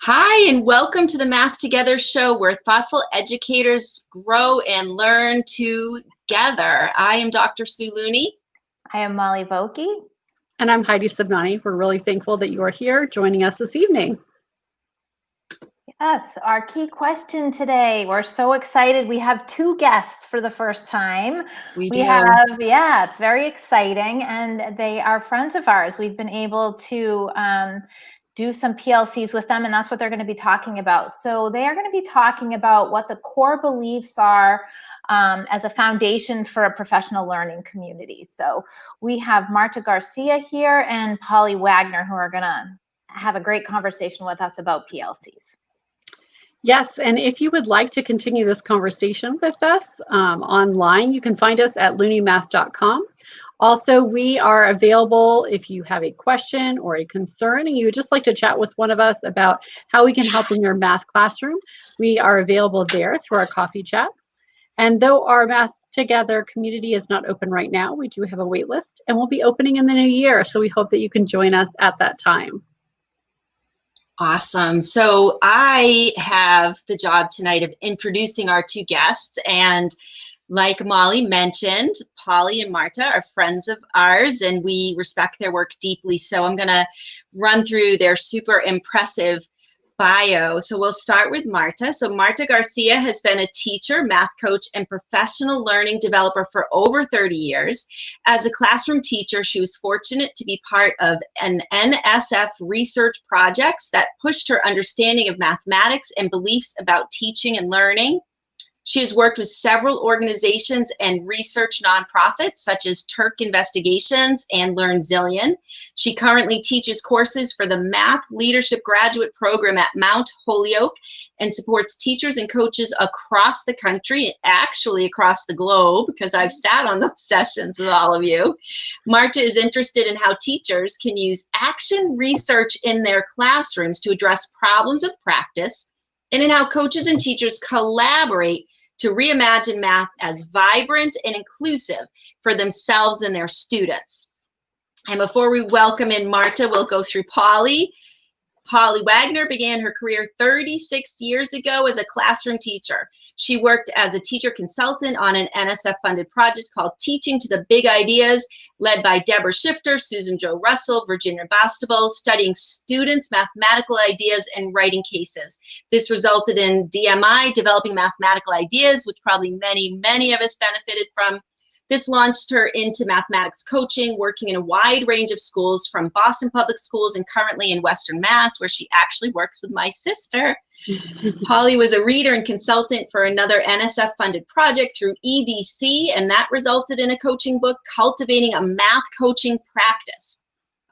Hi, and welcome to the Math Together show where thoughtful educators grow and learn together. I am Dr. Sue Looney. I am Molly Vokey. And I'm Heidi Subnani. We're really thankful that you are here joining us this evening. Yes, our key question today. We're so excited. We have two guests for the first time. We have, it's very exciting. And they are friends of ours. We've been able to do some PLCs with them, and that's what they're going to be talking about. So they are going to be talking about what the core beliefs are as a foundation for a professional learning community. So we have Marta Garcia here and Polly Wagner, who are going to have a great conversation with us about PLCs. Yes, and if you would like to continue this conversation with us online, you can find us at looneymath.com. Also, we are available if you have a question or a concern and you would just like to chat with one of us about how we can help in your math classroom. We are available there through our coffee chats. And though our Math Together community is not open right now, we do have a wait list and we'll be opening in the new year. So we hope that you can join us at that time. Awesome. So I have the job tonight of introducing our two guests, and like Molly mentioned, Polly and Marta are friends of ours and we respect their work deeply. So I'm going to run through their super impressive bio. So we'll start with Marta. So Marta Garcia has been a teacher, math coach, and professional learning developer for over 30 years. As a classroom teacher, she was fortunate to be part of an NSF research projects that pushed her understanding of mathematics and beliefs about teaching and learning. She has worked with several organizations and research nonprofits such as Turk Investigations and LearnZillion. She currently teaches courses for the Math Leadership Graduate Program at Mount Holyoke and supports teachers and coaches across the country, actually across the globe, because I've sat on those sessions with all of you. Marta is interested in how teachers can use action research in their classrooms to address problems of practice, and in how coaches and teachers collaborate to reimagine math as vibrant and inclusive for themselves and their students. And before we welcome in Marta, we'll go through Polly. Polly Wagner began her career 36 years ago as a classroom teacher. She worked as a teacher consultant on an NSF-funded project called Teaching to the Big Ideas, led by Deborah Shifter, Susan Jo Russell, Virginia Bastable, studying students' mathematical ideas and writing cases. This resulted in DMI, Developing Mathematical Ideas, which probably many of us benefited from. This launched her into mathematics coaching, working in a wide range of schools from Boston Public Schools and currently in Western Mass, where she actually works with my sister. Polly was a reader and consultant for another NSF-funded project through EDC, and that resulted in a coaching book, Cultivating a Math Coaching Practice.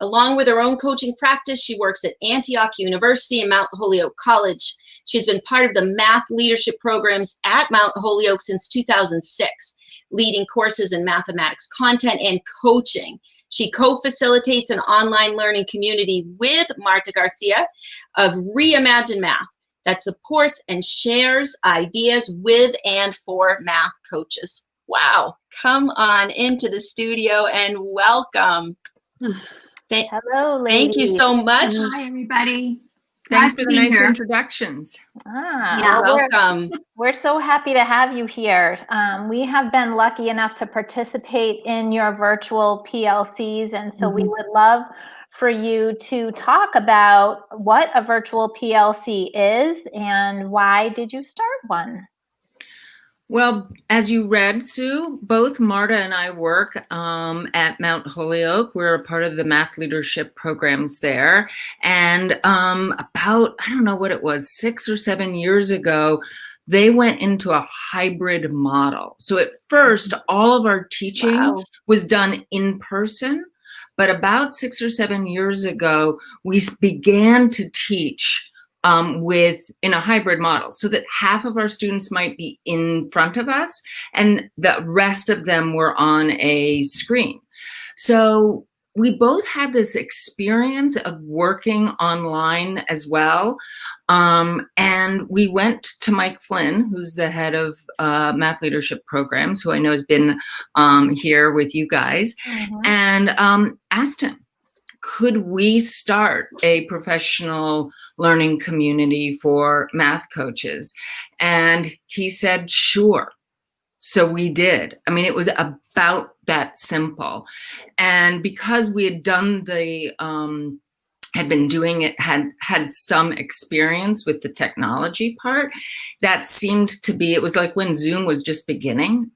Along with her own coaching practice, she works at Antioch University and Mount Holyoke College. She's been part of the math leadership programs at Mount Holyoke since 2006. Leading courses in mathematics content and coaching. She co-facilitates an online learning community with Marta Garcia of Reimagine Math that supports and shares ideas with and for math coaches. Wow, come on into the studio and welcome. Hello, ladies. Thank you so much. Hi, everybody. Thanks for the nice introductions. Yeah, welcome. We're so happy to have you here. We have been lucky enough to participate in your virtual PLCs, and so we would love for you to talk about what a virtual PLC is and why did you start one? Well, as you read, Sue, both Marta and I work at Mount Holyoke. We're a part of the math leadership programs there. And about, I don't know what it was, 6 or 7 years ago, they went into a hybrid model. So at first, all of our teaching was done in person. But about 6 or 7 years ago, we began to teach in a hybrid model, so that half of our students might be in front of us and the rest of them were on a screen. So we both had this experience of working online as well. And we went to Mike Flynn, who's the head of math leadership programs, who I know has been here with you guys, and asked him, could we start a professional learning community for math coaches? And he said, sure. So we did. I mean, it was about that simple. And because we had done the, had been doing it, had some experience with the technology part, that seemed to be, it was like when Zoom was just beginning,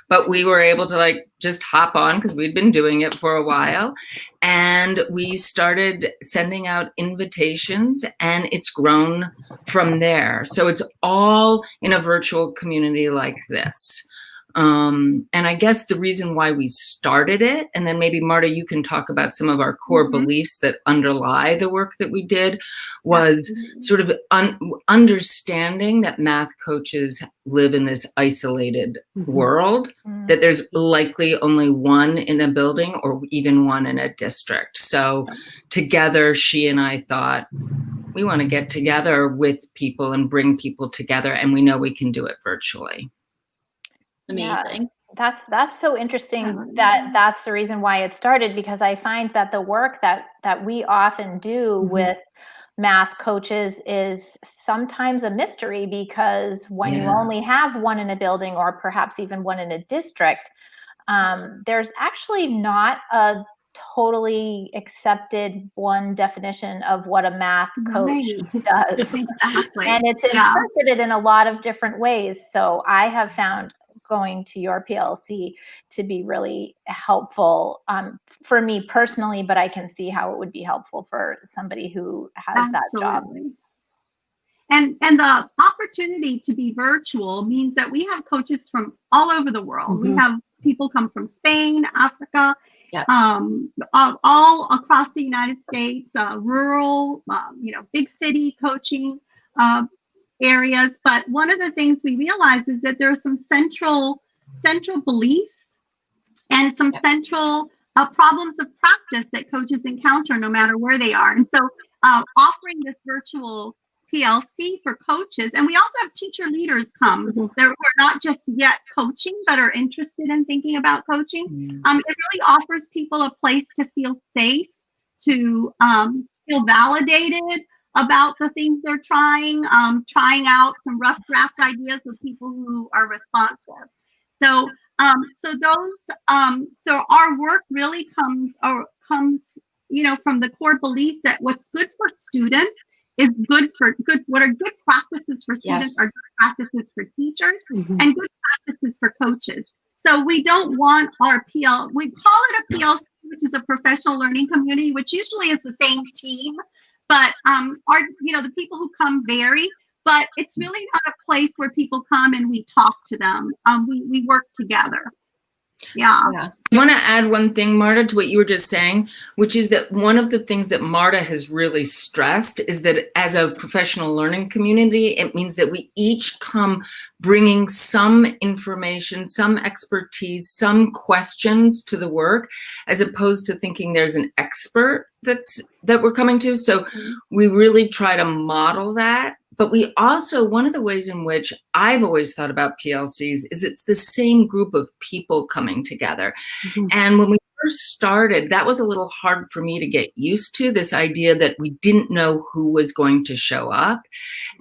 but we were able to like just hop on because we'd been doing it for a while. And we started sending out invitations, and it's grown from there. So it's all in a virtual community like this. And I guess the reason why we started it, and then maybe Marta, you can talk about some of our core beliefs that underlie the work that we did, was sort of understanding that math coaches live in this isolated world, that there's likely only one in a building or even one in a district. So together, she and I thought, we want to get together with people and bring people together, and we know we can do it virtually. Amazing. Yeah, that's so interesting that's the reason why it started, because I find that the work that we often do with math coaches is sometimes a mystery, because when you only have one in a building or perhaps even one in a district, there's actually not a totally accepted one definition of what a math coach does. Exactly. And it's interpreted in a lot of different ways. So I have found going to your PLC to be really helpful for me personally, but I can see how it would be helpful for somebody who has that job. And the opportunity to be virtual means that we have coaches from all over the world. We have people come from Spain, Africa, all across the United States, rural, big city coaching areas. But one of the things we realize is that there are some central beliefs and some central problems of practice that coaches encounter no matter where they are. And so offering this virtual PLC for coaches, and we also have teacher leaders come that are not just yet coaching, but are interested in thinking about coaching. It really offers people a place to feel safe, to feel validated about the things they're trying out some rough draft ideas with people who are responsive. So so our work really comes from the core belief that what's good for students is what are good practices for students are good practices for teachers and good practices for coaches. So we don't want we call it a PLC, which is a professional learning community, which usually is the same team, but the people who come vary, but it's really not a place where people come and we talk to them. We work together. I want to add one thing, Marta, to what you were just saying, which is that one of the things that Marta has really stressed is that as a professional learning community, it means that we each come bringing some information, some expertise, some questions to the work, as opposed to thinking there's an expert that we're coming to. So we really try to model that. But we also, one of the ways in which I've always thought about PLCs is it's the same group of people coming together. And when we first started, that was a little hard for me to get used to, this idea that we didn't know who was going to show up.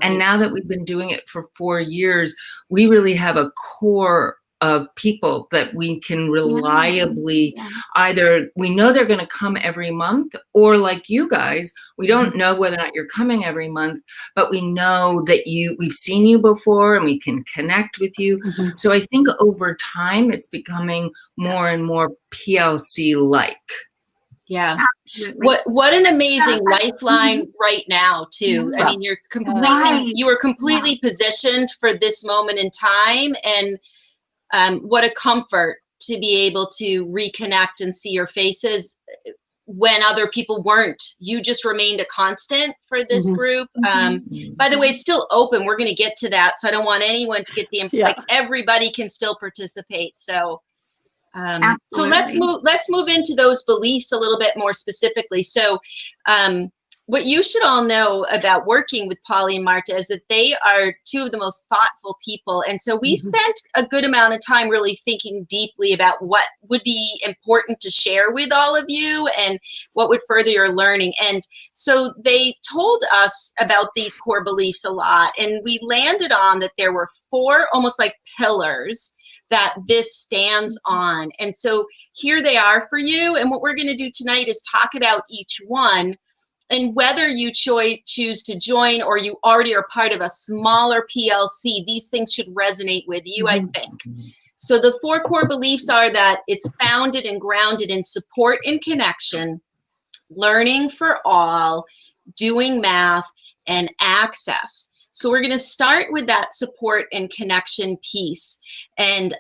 And now that we've been doing it for 4 years, we really have a core of people that we can reliably either, we know they're going to come every month, or like you guys, we don't know whether or not you're coming every month, but we know that we've seen you before and we can connect with you. So I think over time it's becoming more and more PLC-like. Yeah. What an amazing lifeline right now too. I mean, you were completely positioned for this moment in time, and what a comfort to be able to reconnect and see your faces when other people weren't. You just remained a constant for this group. By the way, it's still open. We're going to get to that. So I don't want anyone to get like everybody can still participate. So let's move into those beliefs a little bit more specifically. So what you should all know about working with Polly and Marta is that they are two of the most thoughtful people. And so we spent a good amount of time really thinking deeply about what would be important to share with all of you and what would further your learning. And so they told us about these core beliefs a lot. And we landed on that there were 4 almost like pillars that this stands on. And so here they are for you. And what we're going to do tonight is talk about each one. And whether you choose to join or you already are part of a smaller PLC, these things should resonate with you, I think. So the 4 core beliefs are that it's founded and grounded in support and connection, learning for all, doing math, and access. So we're going to start with that support and connection piece. And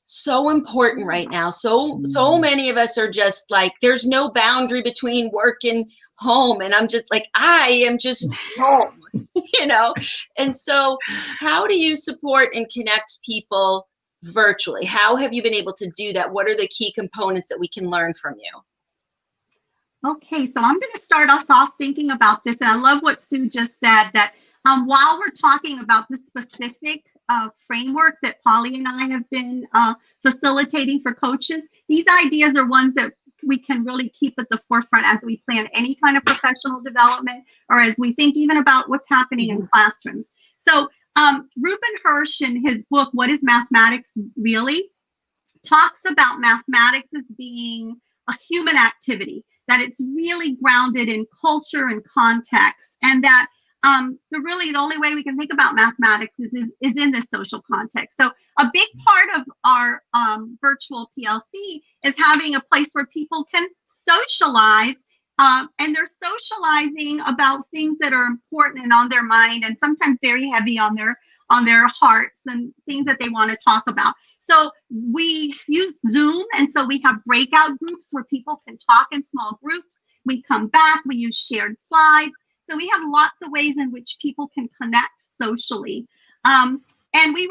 so important right now. So many of us are just like, there's no boundary between work and home. And I'm just like, I am just home, you know? And so how do you support and connect people virtually? How have you been able to do that? What are the key components that we can learn from you? Okay, so I'm going to start us off thinking about this. And I love what Sue just said, that while we're talking about the specific framework that Polly and I have been facilitating for coaches, these ideas are ones that we can really keep at the forefront as we plan any kind of professional development or as we think even about what's happening in classrooms. So Reuben Hirsch, in his book, What is Mathematics Really?, talks about mathematics as being a human activity, that it's really grounded in culture and context, and that the only way we can think about mathematics is in this social context. So a big part of our virtual PLC is having a place where people can socialize, and they're socializing about things that are important and on their mind, and sometimes very heavy on their hearts, and things that they want to talk about. So we use Zoom, and so we have breakout groups where people can talk in small groups. We come back, we use shared slides. So we have lots of ways in which people can connect socially. And we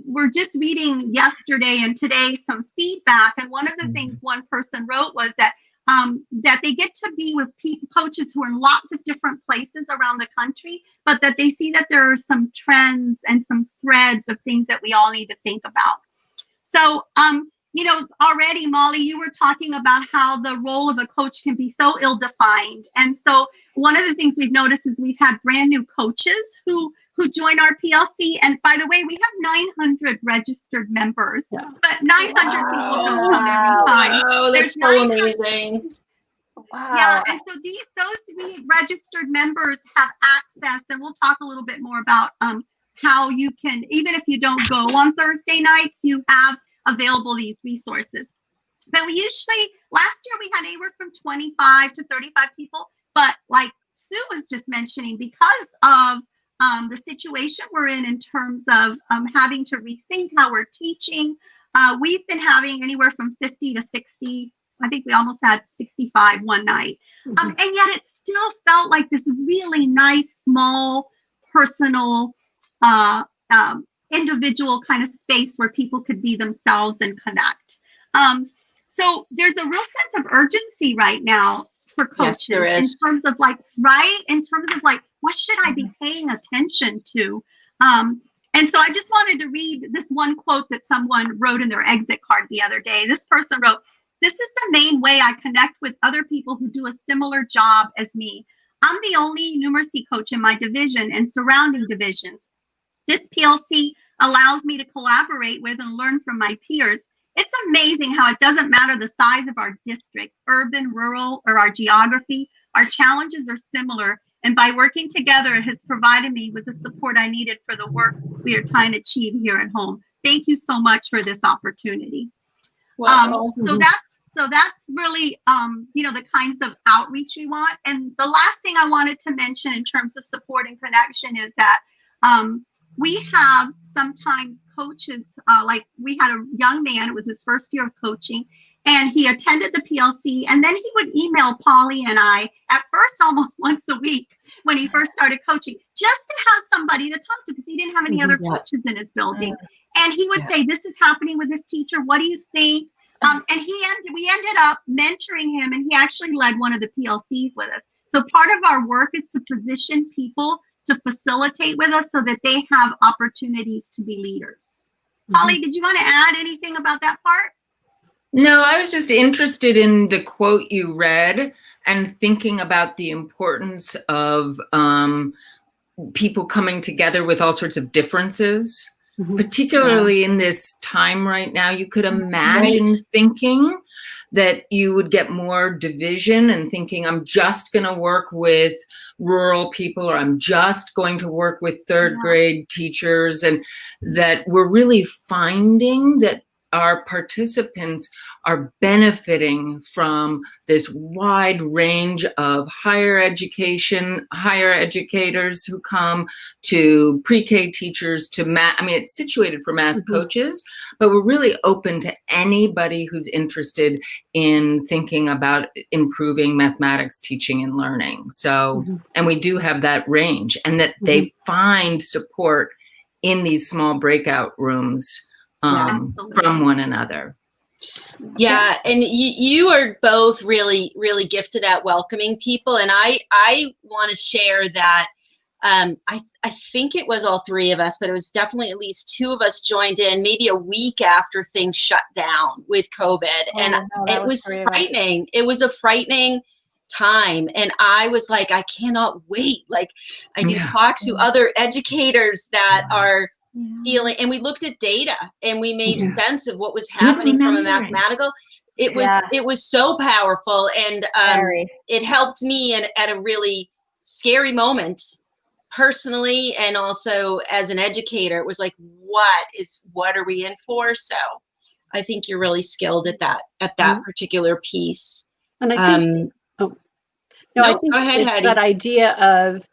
were just reading yesterday and today some feedback. And one of the things one person wrote was that they get to be with coaches who are in lots of different places around the country, but that they see that there are some trends and some threads of things that we all need to think about. So, you know, already, Molly, you were talking about how the role of a coach can be so ill-defined. And so one of the things we've noticed is we've had brand new coaches who join our PLC. And by the way, we have 900 registered members, but 900 people don't come every time. Oh, that's so amazing. Wow. Yeah, and so those registered members have access, and we'll talk a little bit more about how you can, even if you don't go on Thursday nights, you have available these resources. But we usually, last year we had anywhere from 25 to 35 people, but like Sue was just mentioning, because of the situation we're in terms of having to rethink how we're teaching, we've been having anywhere from 50 to 60, I think we almost had 65 one night. And yet it still felt like this really nice, small, personal, individual kind of space where people could be themselves and connect. So there's a real sense of urgency right now for coaches, in terms of like, what should I be paying attention to? And so I just wanted to read this one quote that someone wrote in their exit card the other day. This person wrote, "This is the main way I connect with other people who do a similar job as me. I'm the only numeracy coach in my division and surrounding divisions. This PLC allows me to collaborate with and learn from my peers. It's amazing how it doesn't matter the size of our districts, urban, rural, or our geography. Our challenges are similar, and by working together, it has provided me with the support I needed for the work we are trying to achieve here at home. Thank you so much for this opportunity." Wow. So that's really, you know, the kinds of outreach we want. And the last thing I wanted to mention in terms of support and connection is that we have sometimes coaches, like we had a young man, it was his first year of coaching, and he attended the PLC, and then he would email Polly and I, at first almost once a week when he first started coaching, just to have somebody to talk to, because he didn't have any other coaches in his building. And he would say, "This is happening with this teacher. What do you think?" And we ended up mentoring him, and he actually led one of the PLCs with us. So part of our work is to position people to facilitate with us so that they have opportunities to be leaders. Polly, did you want to add anything about that part? No, I was just interested in the quote you read and thinking about the importance of people coming together with all sorts of differences, particularly in this time right now. You could imagine thinking that you would get more division and thinking, I'm just going to work with rural people, or I'm just going to work with third grade teachers, and that we're really finding that our participants are benefiting from this wide range of higher educators who come, to pre-K teachers, to math. I mean, it's situated for math coaches, but we're really open to anybody who's interested in thinking about improving mathematics teaching and learning. So, and we do have that range, and that they find support in these small breakout rooms from one another. Yeah, and you are both really, really gifted at welcoming people. And I want to share that I think it was all three of us, but it was definitely at least two of us joined in maybe a week after things shut down with COVID. It was frightening. It was a frightening time. And I was like, I cannot wait. Like, I can talk to other educators that are feeling, and we looked at data and we made sense of what was happening from a mathematical. It was so powerful, and it helped me at a really scary moment personally, and also as an educator. It was like, what are we in for? So I think you're really skilled at that particular piece. And I think I think go ahead, it's Hattie. that idea of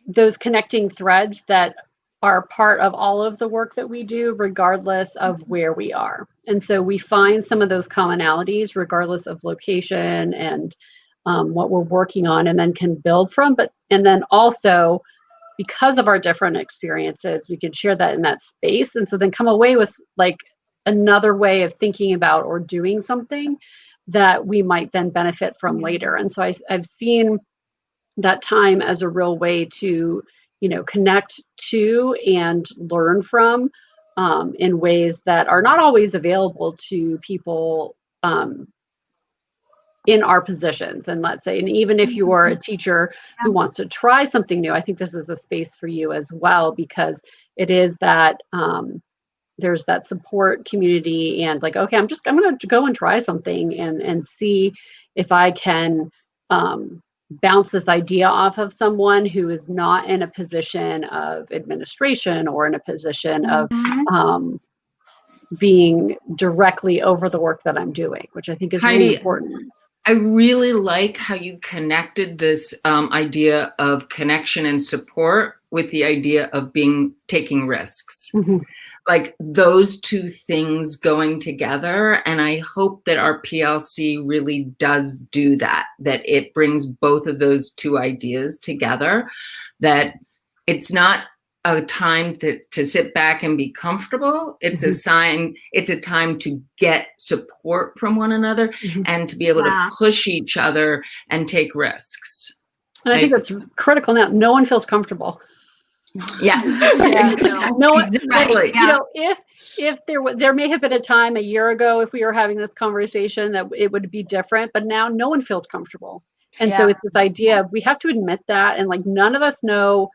those connecting threads that are part of all of the work that we do, regardless of where we are. And so we find some of those commonalities regardless of location and what we're working on, and then can build from. And then also, because of our different experiences, we can share that in that space. And so then come away with like another way of thinking about or doing something that we might then benefit from later. And so I've seen that time as a real way to, connect to and learn from in ways that are not always available to people in our positions. And let's say, and even if you are a teacher who wants to try something new, I think this is a space for you as well, because it is that there's that support community, and like, okay, I'm going to go and try something and see if I can bounce this idea off of someone who is not in a position of administration or in a position of being directly over the work that I'm doing, which I think is really important. I really like how you connected this idea of connection and support with the idea of taking risks. Like those two things going together. And I hope that our PLC really does do that it brings both of those two ideas together, that it's not a time to sit back and be comfortable. It's it's a time to get support from one another and to be able to push each other and take risks. And I think that's critical now. No one feels comfortable. No, exactly. If there may have been a time a year ago, if we were having this conversation, that it would be different, but now no one feels comfortable. And so it's this idea, we have to admit that, and like none of us know,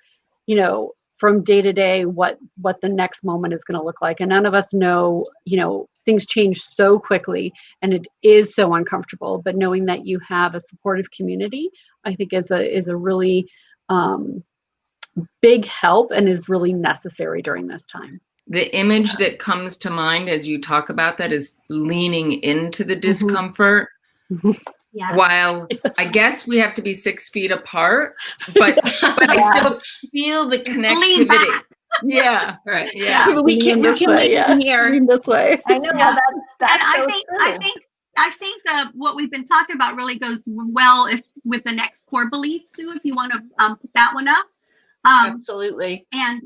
from day to day what the next moment is going to look like, and none of us know, things change so quickly and it is so uncomfortable. But knowing that you have a supportive community, I think is a really big help, and is really necessary during this time. The image that comes to mind as you talk about that is leaning into the discomfort. While I guess we have to be 6 feet apart, but I still feel the connectivity. Right. We can lean here this way. I know that's so true. I think that what we've been talking about really goes well with the next core belief, Sue, if you want to put that one up. Absolutely. And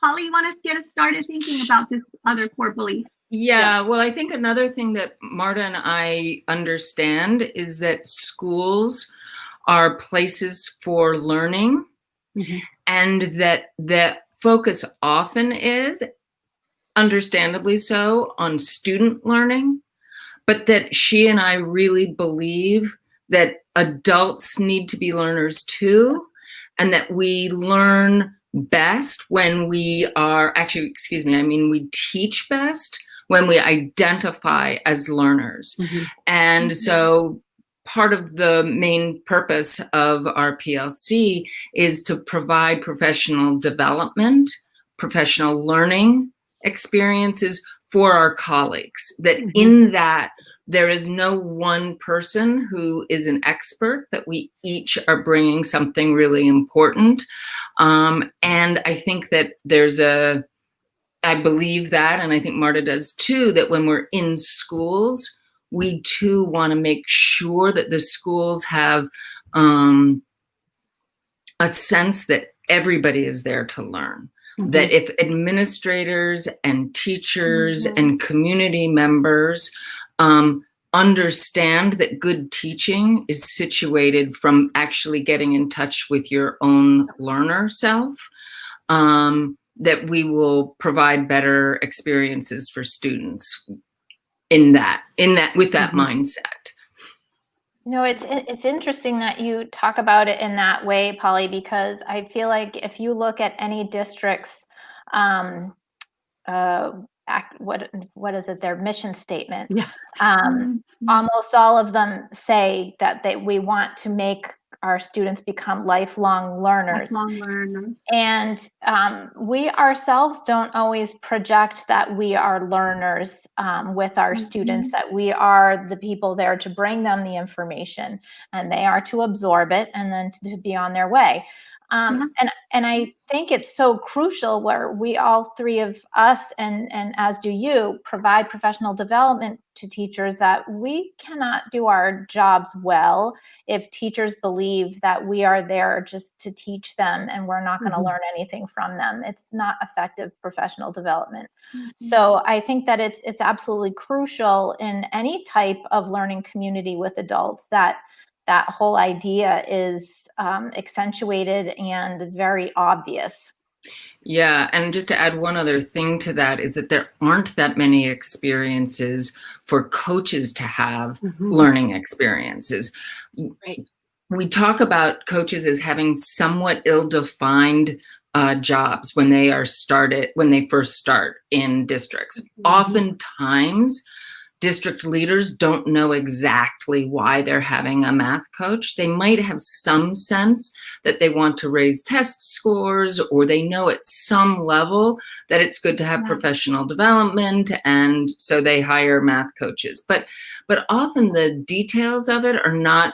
Polly, you want to get us started thinking about this other core belief? Yeah, well, I think another thing that Marta and I understand is that schools are places for learning, and that the focus often is, understandably so, on student learning, but that she and I really believe that adults need to be learners too, and that we learn best when we are actually, excuse me, I mean, we teach best when we identify as learners. And so part of the main purpose of our PLC is to provide professional development, professional learning experiences for our colleagues, that in that there is no one person who is an expert, that we each are bringing something really important. And I think that I believe that, and I think Marta does too, that when we're in schools, we too want to make sure that the schools have a sense that everybody is there to learn. That if administrators and teachers and community members understand that good teaching is situated from actually getting in touch with your own learner self, that we will provide better experiences for students with that mindset. You know, it's interesting that you talk about it in that way, Polly, because I feel like if you look at any district's what is it, their mission statement, almost all of them say that we want to make our students become lifelong learners. And we ourselves don't always project that we are learners with our students, that we are the people there to bring them the information, and they are to absorb it and then to be on their way. And I think it's so crucial where we, all three of us, and as do you, provide professional development to teachers, that we cannot do our jobs well if teachers believe that we are there just to teach them and we're not going to learn anything from them. It's not effective professional development. So I think that it's absolutely crucial in any type of learning community with adults that whole idea is accentuated and very obvious. Yeah, and just to add one other thing to that is that there aren't that many experiences for coaches to have learning experiences. Right. We talk about coaches as having somewhat ill-defined jobs when they first start in districts. Oftentimes, district leaders don't know exactly why they're having a math coach. They might have some sense that they want to raise test scores, or they know at some level that it's good to have professional development, and so they hire math coaches. But often the details of it are not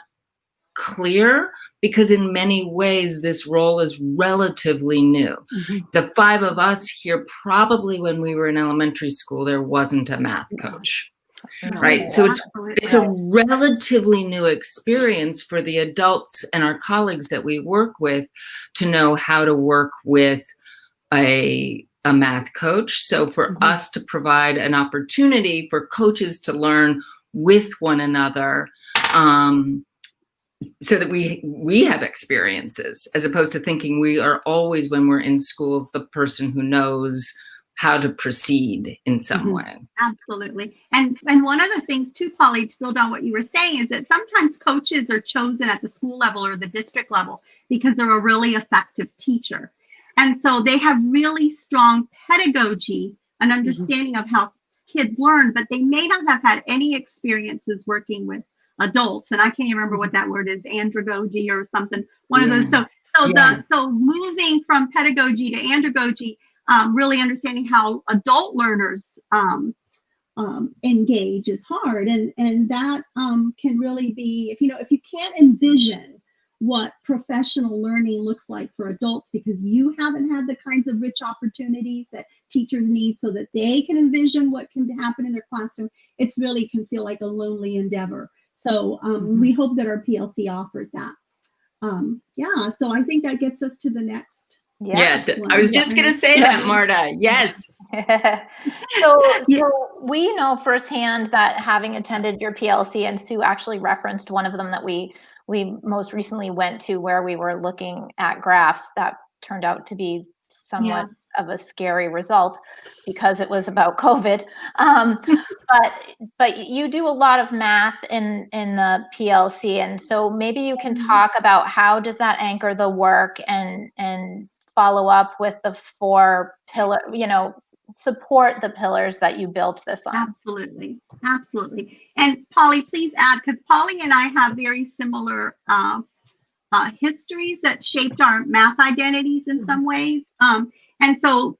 clear, because in many ways this role is relatively new. The five of us here, probably when we were in elementary school, there wasn't a math coach. Right. So it's a relatively new experience for the adults and our colleagues that we work with to know how to work with a math coach. So for us to provide an opportunity for coaches to learn with one another, so that we have experiences, as opposed to thinking we are always, when we're in schools, the person who knows how to proceed in some way. Absolutely. And one of the things too, Polly, to build on what you were saying, is that sometimes coaches are chosen at the school level or the district level because they're a really effective teacher. And so they have really strong pedagogy and understanding of how kids learn, but they may not have had any experiences working with adults. And I can't even remember what that word is, andragogy or something, one of those. So moving from pedagogy to andragogy, really understanding how adult learners engage is hard, and that can really be, if you can't envision what professional learning looks like for adults because you haven't had the kinds of rich opportunities that teachers need so that they can envision what can happen in their classroom, it's really can feel like a lonely endeavor. So we hope that our PLC offers that. So I think that gets us to the next Yeah, I was just going to say that, Marta. Yes. So we know firsthand that, having attended your PLC, and Sue actually referenced one of them that we most recently went to, where we were looking at graphs that turned out to be somewhat of a scary result because it was about COVID. But you do a lot of math in the PLC, and so maybe you can talk about how does that anchor the work and follow up with the 4 pillar, support the pillars that you built this on. Absolutely. And Polly, please add, because Polly and I have very similar histories that shaped our math identities in some ways. And so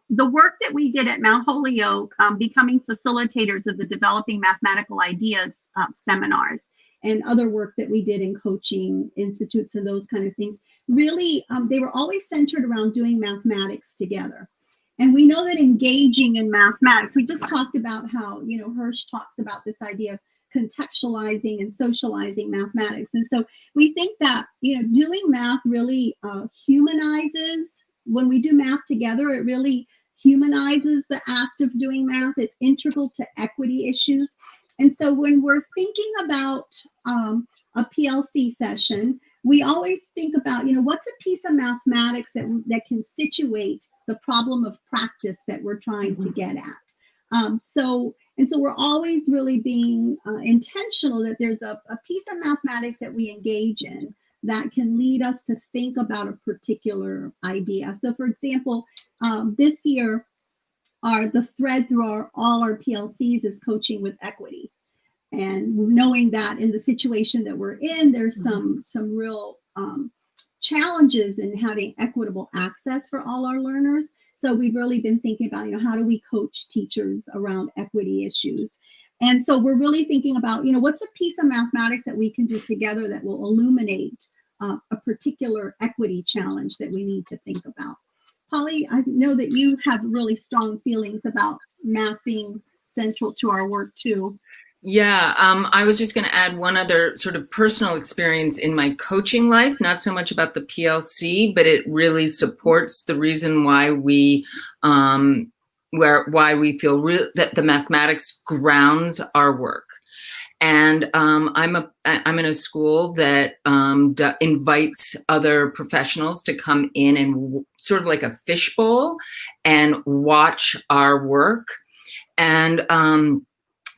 the work that we did at Mount Holyoke, becoming facilitators of the Developing Mathematical Ideas seminars, and other work that we did in coaching institutes and those kind of things, really, they were always centered around doing mathematics together. And we know that engaging in mathematics, we just talked about how, Hirsch talks about this idea of contextualizing and socializing mathematics. And so we think that, doing math really humanizes. When we do math together, it really humanizes the act of doing math. It's integral to equity issues. And so when we're thinking about a PLC session, we always think about, what's a piece of mathematics that can situate the problem of practice that we're trying to get at. So we're always really being intentional that there's a piece of mathematics that we engage in that can lead us to think about a particular idea. So for example, this year, the thread through all our PLCs is coaching with equity. And knowing that in the situation that we're in, there's some real challenges in having equitable access for all our learners. So we've really been thinking about, how do we coach teachers around equity issues? And so we're really thinking about, what's a piece of mathematics that we can do together that will illuminate a particular equity challenge that we need to think about. Polly, I know that you have really strong feelings about math being central to our work too. Yeah, I was just going to add one other sort of personal experience in my coaching life, not so much about the PLC, but it really supports the reason why we feel that the mathematics grounds our work. And I'm in a school that invites other professionals to come in and sort of like a fishbowl and watch our work. And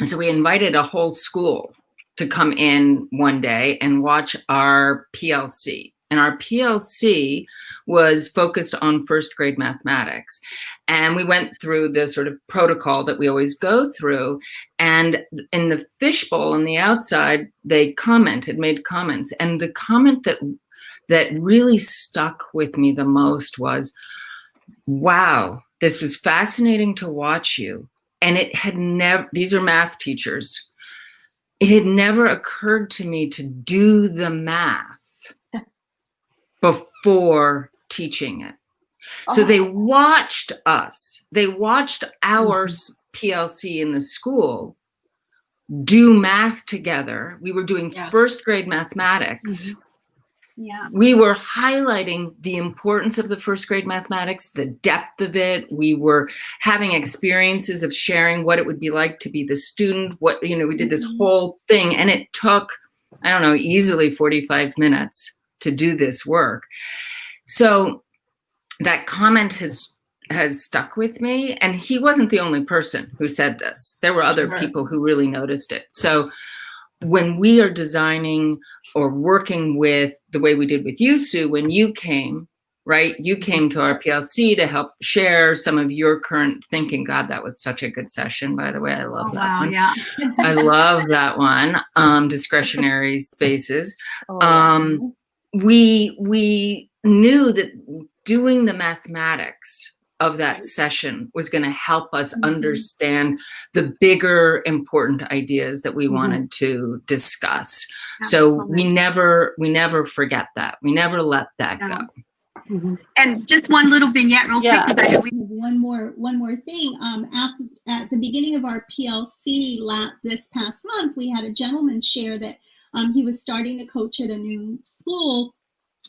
so we invited a whole school to come in one day and watch our PLC. And our PLC was focused on first grade mathematics. And we went through the sort of protocol that we always go through. And in the fishbowl on the outside, they made comments. And the comment that really stuck with me the most was, wow, this was fascinating to watch you. And it had never, these are math teachers, it had never occurred to me to do the math before teaching it. So they watched us, they watched our PLC in the school do math together. We were doing first grade mathematics. Yeah. We were highlighting the importance of the first grade mathematics, the depth of it. We were having experiences of sharing what it would be like to be the student. We did this whole thing, and it took, I don't know, easily 45 minutes to do this work. So that comment has stuck with me, and he wasn't the only person who said this. There were other people who really noticed it. So when we are designing or working with the way we did with you, Sue, when you came, right? You came to our PLC to help share some of your current thinking. God, that was such a good session, by the way. I love that one. Yeah. I love that one. Discretionary spaces. We knew that doing the mathematics of that session was going to help us understand the bigger important ideas that we wanted to discuss. So we never forget that. We never let that go. And just one little vignette real quick, because I know we have one more thing. At the beginning of our PLC this past month, we had a gentleman share that he was starting to coach at a new school.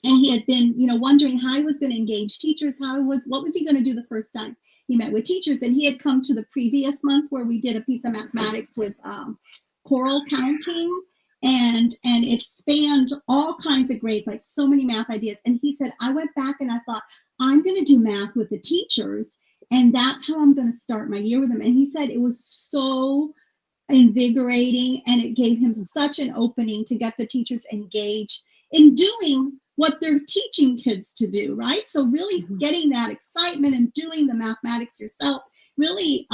And he had been, wondering how he was going to engage teachers, what was he going to do the first time he met with teachers. And he had come to the previous month where we did a piece of mathematics with choral counting, and it spanned all kinds of grades, like so many math ideas. And he said, I went back and I thought, I'm going to do math with the teachers, and that's how I'm going to start my year with them. And he said it was so invigorating, and it gave him such an opening to get the teachers engaged in doing what they're teaching kids to do, right? So really getting that excitement and doing the mathematics yourself really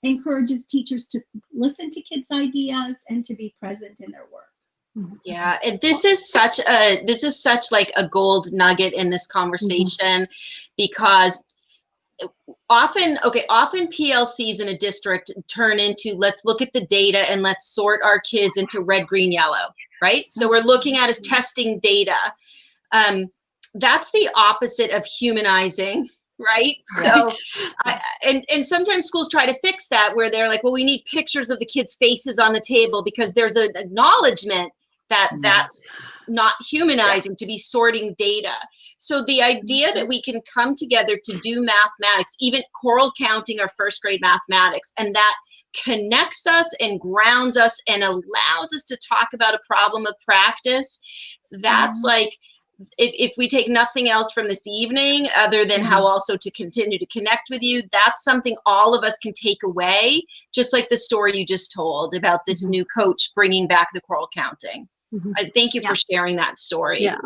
encourages teachers to listen to kids' ideas and to be present in their work. Yeah, and this is such like a gold nugget in this conversation, because often PLCs in a district turn into, let's look at the data and let's sort our kids into red, green, yellow, right? So we're looking at is testing data. That's the opposite of humanizing, right? So, and sometimes schools try to fix that, where they're like, well, we need pictures of the kids' faces on the table because there's an acknowledgement that that's not humanizing, to be sorting data. So the idea that we can come together to do mathematics, even choral counting or first grade mathematics, and that connects us and grounds us and allows us to talk about a problem of practice, that's like, if we take nothing else from this evening other than how also to continue to connect with you, that's something all of us can take away, just like the story you just told about this new coach bringing back the choral counting. I thank you for sharing that story. Yeah.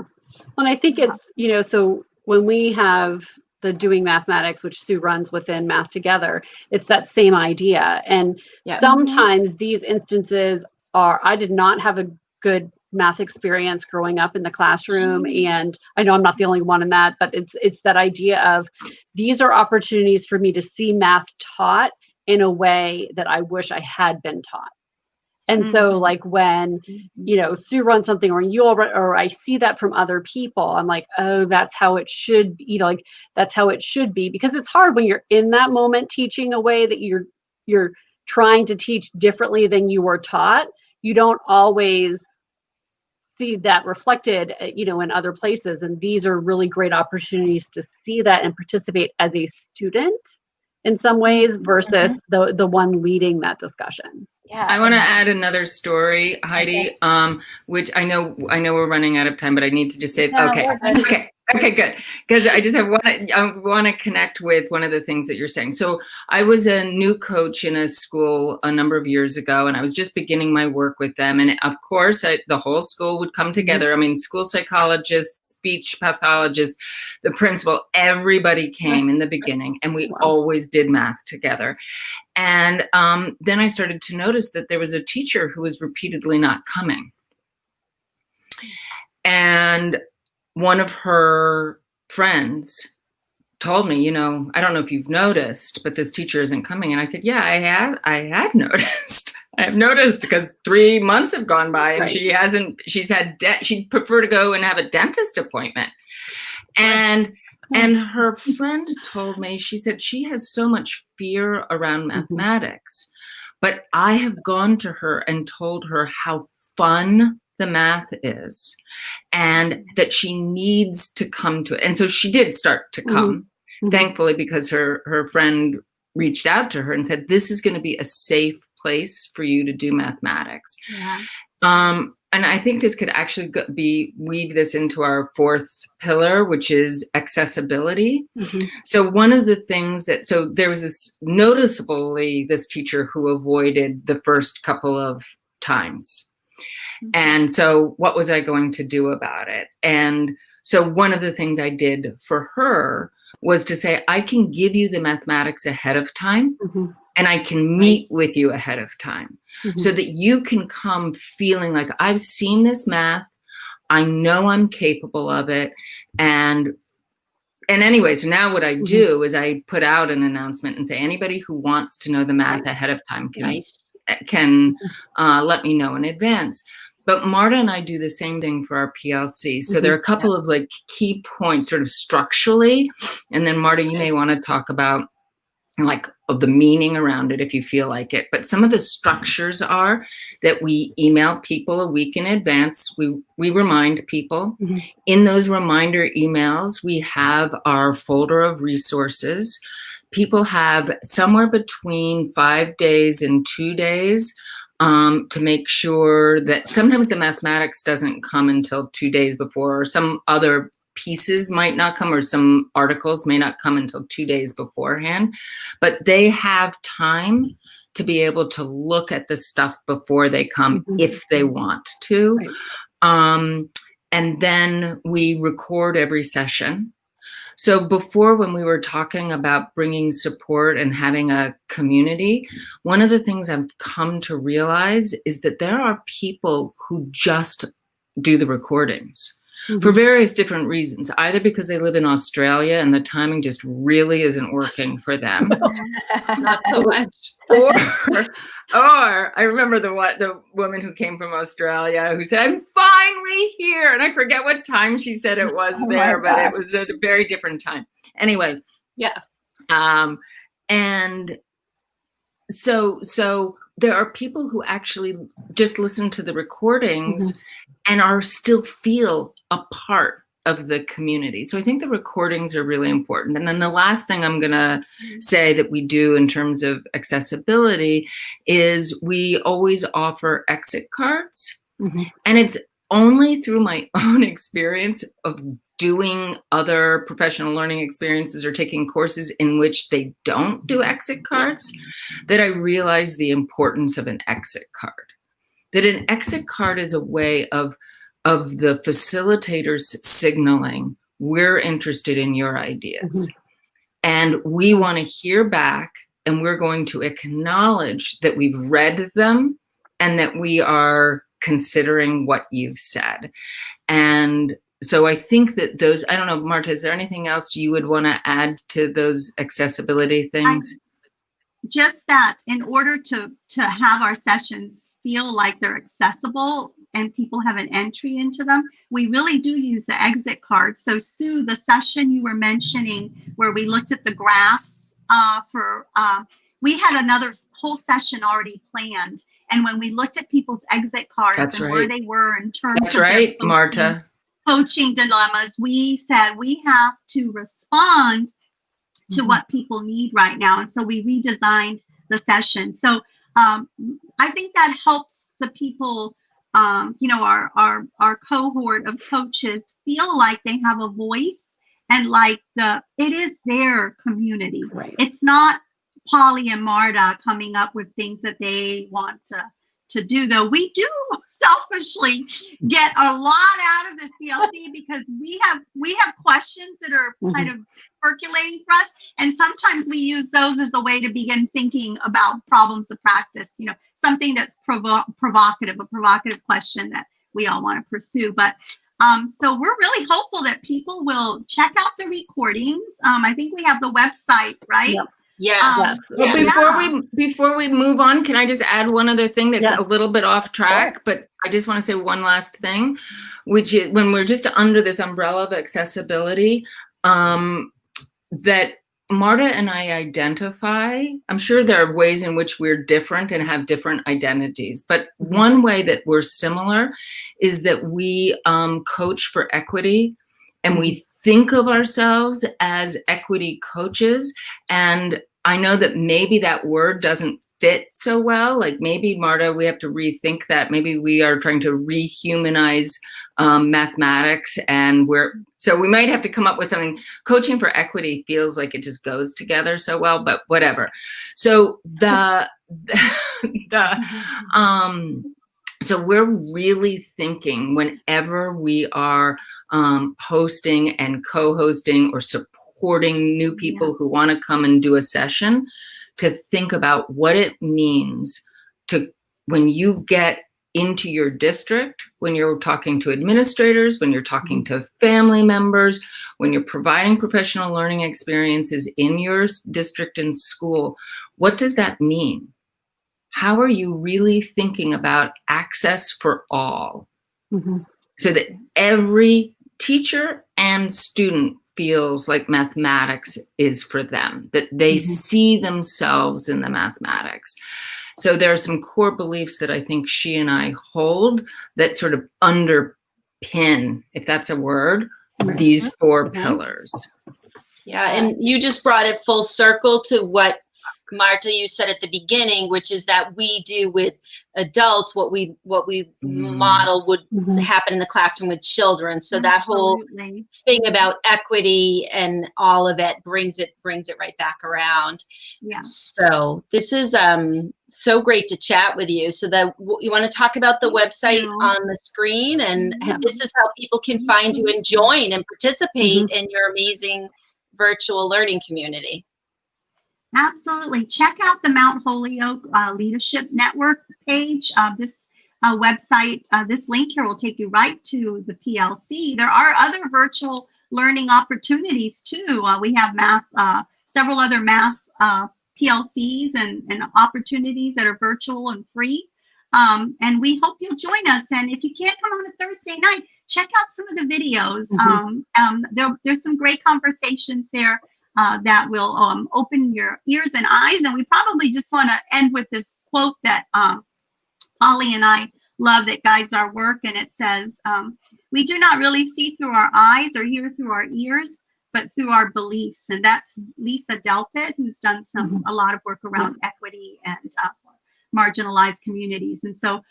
Well, I think it's, so when we have the Doing Mathematics, which Sue runs within Math Together, it's that same idea. And sometimes these instances are, I did not have a good math experience growing up in the classroom, and I know I'm not the only one in that, but it's that idea of, these are opportunities for me to see math taught in a way that I wish I had been taught. And so like when, Sue runs something, or I see that from other people, I'm like, oh, that's how it should be, that's how it should be. Because it's hard when you're in that moment teaching a way that you're trying to teach differently than you were taught. You don't always see that reflected, in other places. And these are really great opportunities to see that and participate as a student in some ways versus the one leading that discussion. Yeah. I want to add another story, Heidi, which I know we're running out of time, but I need to just say, okay, good. Because I want to connect with one of the things that you're saying. So I was a new coach in a school a number of years ago, and I was just beginning my work with them. And of course, the whole school would come together. I mean, school psychologists, speech pathologists, the principal, everybody came in the beginning, and we always did math together. And then I started to notice that there was a teacher who was repeatedly not coming. And one of her friends told me, I don't know if you've noticed, but this teacher isn't coming. And I said, yeah, I have noticed. I have noticed, because 3 months have gone by and she'd prefer to go and have a dentist appointment. And her friend told me, she said she has so much fear around mathematics, but I have gone to her and told her how fun the math is and that she needs to come to it. And so she did start to come, thankfully, because her friend reached out to her and said, this is going to be a safe place for you to do mathematics. And I think this could actually weave this into our fourth pillar, which is accessibility. So one of the things so there was this teacher who avoided the first couple of times. And so what was I going to do about it? And so one of the things I did for her was to say, I can give you the mathematics ahead of time, and I can meet with you ahead of time so that you can come feeling like, I've seen this math, I know I'm capable of it. And anyway, so now what I do is I put out an announcement and say, anybody who wants to know the math ahead of time can let me know in advance. But Marta and I do the same thing for our PLC. So there are a couple of key points sort of structurally. And then Marta, you may want to talk about like of the meaning around it if you feel like it. But some of the structures are that we email people a week in advance. We remind people. Mm-hmm. In those reminder emails, we have our folder of resources. People have somewhere between 5 days and 2 days to make sure that sometimes the mathematics doesn't come until 2 days before, or some other pieces might not come, or some articles may not come until 2 days beforehand, but they have time to be able to look at the stuff before they come, mm-hmm. if they want to. Right. And then we record every session. So before, when we were talking about bringing support and having a community, one of the things I've come to realize is that there are people who just do the recordings. Mm-hmm. For various different reasons, either because they live in Australia and the timing just really isn't working for them. Not so much. Or I remember the woman who came from Australia who said, "I'm finally here." And I forget what time she said it was there, but it was at a very different time. Anyway. Yeah. And so there are people who actually just listen to the recordings, mm-hmm. and are still feel a part of the community. So I think the recordings are really important. And then the last thing I'm going to say that we do in terms of accessibility is we always offer exit cards. Mm-hmm. And it's only through my own experience of doing other professional learning experiences or taking courses in which they don't do exit cards that I realize the importance of an exit card. That an exit card is a way of the facilitators signaling, we're interested in your ideas. Mm-hmm. And we want to hear back, and we're going to acknowledge that we've read them and that we are considering what you've said. And so I think that those, I don't know, Marta, is there anything else you would want to add to those accessibility things? Just that in order to have our sessions feel like they're accessible and people have an entry into them, we really do use the exit cards. So Sue, the session you were mentioning where we looked at the graphs we had another whole session already planned. And when we looked at people's exit cards where they were in terms of Marta. Coaching dilemmas, we said we have to respond to what people need right now. And so we redesigned the session. So I think that helps the people, our cohort of coaches feel like they have a voice and like it is their community. Right. It's not Polly and Marta coming up with things that they want to do, though we do selfishly get a lot out of this PLC because we have questions that are kind of percolating for us, and sometimes we use those as a way to begin thinking about problems of practice, something that's a provocative question that we all want to pursue. But so we're really hopeful that people will check out the recordings. I think we have the website, right? Yep. Yeah. Well, before we move on, can I just add one other thing that's a little bit off track, but I just want to say one last thing, which is when we're just under this umbrella of accessibility, that Marta and I identify, I'm sure there are ways in which we're different and have different identities, but one way that we're similar is that we coach for equity, and we think of ourselves as equity coaches. And I know that maybe that word doesn't fit so well. Like maybe, Marta, we have to rethink that. Maybe we are trying to rehumanize mathematics, and so we might have to come up with something. Coaching for equity feels like it just goes together so well, but whatever. So so we're really thinking whenever we are hosting and co-hosting or supporting new people who want to come and do a session, to think about what it means to, when you get into your district, when you're talking to administrators, when you're talking to family members, when you're providing professional learning experiences in your district and school, what does that mean? How are you really thinking about access for all? So that every teacher and student feels like mathematics is for them, that they see themselves in the mathematics. So there are some core beliefs that I think she and I hold that sort of underpin, if that's a word, these 4 pillars. Yeah, and you just brought it full circle to what, Marta, you said at the beginning, which is that we do with adults what we model would happen in the classroom with children. So that whole thing about equity and all of it brings it right back around. Yeah. So this is so great to chat with you. So that you want to talk about the website on the screen, and this is how people can find you and join and participate in your amazing virtual learning community. Absolutely. Check out the Mount Holyoke Leadership Network page. This website, this link here will take you right to the PLC. There are other virtual learning opportunities too. We have math, several other math PLCs and opportunities that are virtual and free. And we hope you'll join us. And if you can't come on a Thursday night, check out some of the videos. There's some great conversations there that will open your ears and eyes. And we probably just want to end with this quote that Polly and I love that guides our work. And it says, we do not really see through our eyes or hear through our ears, but through our beliefs. And that's Lisa Delpit, who's done a lot of work around equity and marginalized communities. And so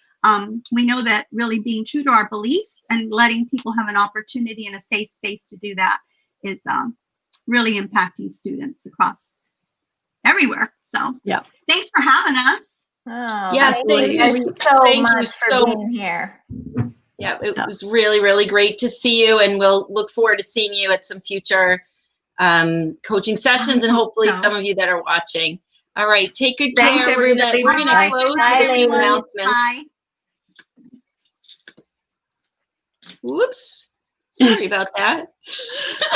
we know that really being true to our beliefs and letting people have an opportunity and a safe space to do that is really impacting students across everywhere. So thanks for having us. Oh, yes, thank you so much for being here. Yeah, it was really, really great to see you, and we'll look forward to seeing you at some future coaching sessions, and hopefully some of you that are watching. All right, take good care. Thanks, everybody. We're gonna close with a few announcements. Bye. Whoops. Sorry about that.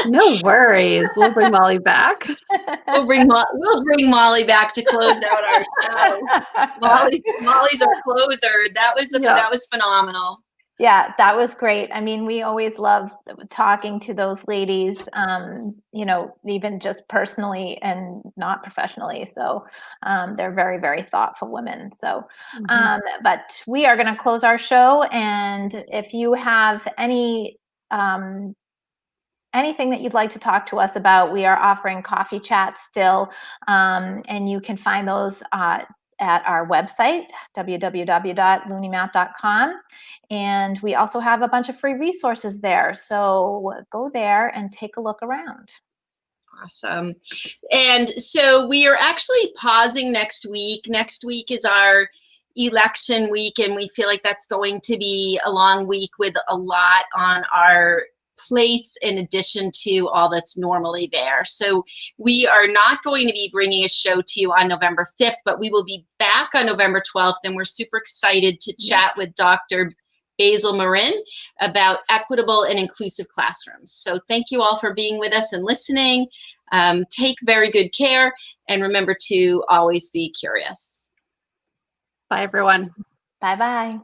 No worries. We'll bring Molly back. We'll bring Molly back to close out our show. Molly's our closer. That was phenomenal. Yeah, that was great. I mean, we always love talking to those ladies, you know, even just personally and not professionally. So they're very, very thoughtful women. So, but we are going to close our show. And if you have anything that you'd like to talk to us about, we are offering coffee chats still. And you can find those at our website, www.looneymath.com. And we also have a bunch of free resources there. So go there and take a look around. Awesome. And so we are actually pausing next week. Next week is our election week, and we feel like that's going to be a long week with a lot on our plates in addition to all that's normally there. So we are not going to be bringing a show to you on November 5th, but we will be back on November 12th, and we're super excited to chat with Dr. Basil Marin about equitable and inclusive classrooms. So thank you all for being with us and listening. Take very good care, and remember to always be curious. Bye, everyone. Bye-bye.